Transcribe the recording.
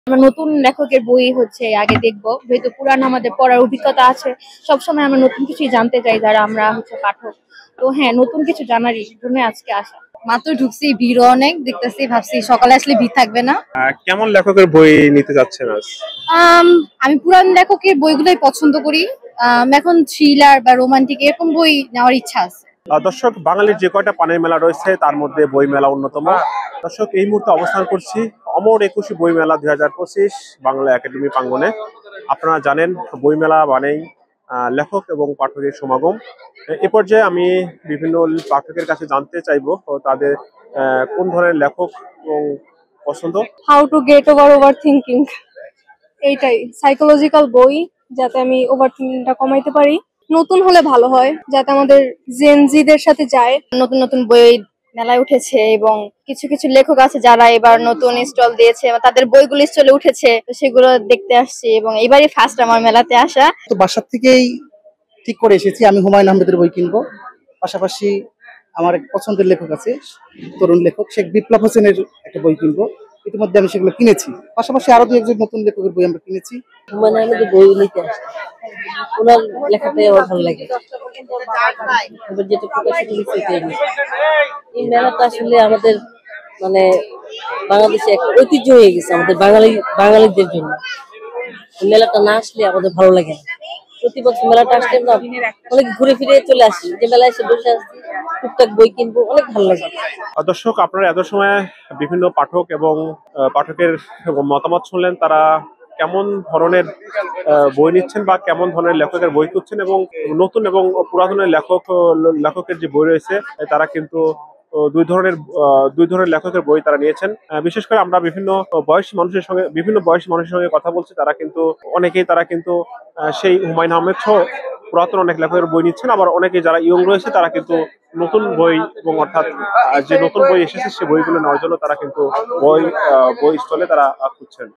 আমরা নতুন লেখকের বই হচ্ছে আগে দেখবো, যেহেতু পুরানো আমাদের পড়ার অভিজ্ঞতা আছে। সবসময় আমরা নতুন কিছুই জানতে চাই যারা আমরা হচ্ছে পাঠক। তো হ্যাঁ, নতুন কিছু জানারই জন্য আজকে আসা। মাত্র ঢুকছি, ভিড় অনেক দেখতেছি, ভাবছি সকালে আসলে ভিড় থাকবে না। কেমন লেখকের বই নিতে যাচ্ছেন আজ? আমি পুরান লেখকের বইগুলোই পছন্দ করি। এখন থ্রিলার বা রোমান্টিক এরকম বই নেওয়ার ইচ্ছা আছে। দর্শক, বাঙালির যে কয়টা পানের মেলা রয়েছে তার মধ্যে বই মেলা অন্যতম। দর্শক, এই মুহূর্তে অবস্থান করছি অমর একুশে বই মেলা 2025 বাংলা একাডেমি প্রাঙ্গণে। আপনারা জানেন, বই মেলা মানেই লেখক এবং পাঠকের সমাগম। এ পর্যায়ে আমি বিভিন্ন পাঠকের কাছে জানতে চাইবো তাদের কোন ধরনের লেখক এবং পছন্দ। How to get over thinking, এইটাই সাইকোলজিক্যাল বই, যাতে আমি ওভার থিঙ্কিংটা কমাইতে পারি। নতুন হলে ভালো হয়, যাতে আমাদের জেনজিদের সাথে যায়। নতুন নতুন বই মেলায় উঠেছে এবং কিছু কিছু লেখক আছে যারা এবার নতুন স্টল দিয়েছে, তাদের বইগুলো স্টলে উঠেছে, তো সেগুলো দেখতে আসছি এবং এবারই ফার্স্ট আমার মেলাতে আসা। তো বাসা থেকেই ঠিক করে এসেছি আমি হুমায়ুন আহমেদের বই কিনবো। পাশাপাশি আমার এক পছন্দের লেখক আছে, তরুণ লেখক শেখ বিপ্লব হোসেনের একটা বই কিনবো। ইতিমধ্যে আমি সেগুলো কিনেছি। পাশাপাশি আরো দু একজন নতুন লেখকের বই আমরা কিনেছি। হুমায়ুন আহমেদের বই নিতে আসছে, ওনার লেখাটাই আমার ভালো লাগে। এবার যেটা প্রকাশিত হয়েছে এটাই নিয়ে। এই মেলাটা আসলে আমাদের মানে বাংলাদেশে একটা ঐতিহ্য হয়ে গেছে আমাদের বাঙালিদের জন্য। এই মেলাটা না আসলে আমাদের ভালো লাগে না। প্রতি বছর মেলাটা আসলে আমরা অনেক ঘুরে ফিরে চলে আসি, যে মেলায় এসে বসে আসছি, টুকটাক বই কিনবো, অনেক ভালো লাগে। দর্শক, আপনারা এত সময় বিভিন্ন পাঠক এবং পাঠকের মতামত শুনলেন। তারা কেমন ধরনের বই নিচ্ছেন বা কেমন ধরনের লেখকের বই খুঁজছেন, এবং নতুন এবং পুরাতনের লেখকের যে বই রয়েছে তারা কিন্তু দুই ধরনের লেখকের বই তারা নিয়েছেন। বিশেষ করে আমরা বিভিন্ন বয়সী মানুষের সঙ্গে কথা বলছি। অনেকেই সেই হুমায়ুন আহমেদ সহ পুরাতন অনেক লেখকের বই নিচ্ছেন। আবার অনেকে যারা ইয়ং রয়েছে তারা কিন্তু নতুন বই, এবং অর্থাৎ যে নতুন বই এসেছে সে বইগুলো নেওয়ার জন্য তারা কিন্তু বই স্টলে তারা খুঁজছেন।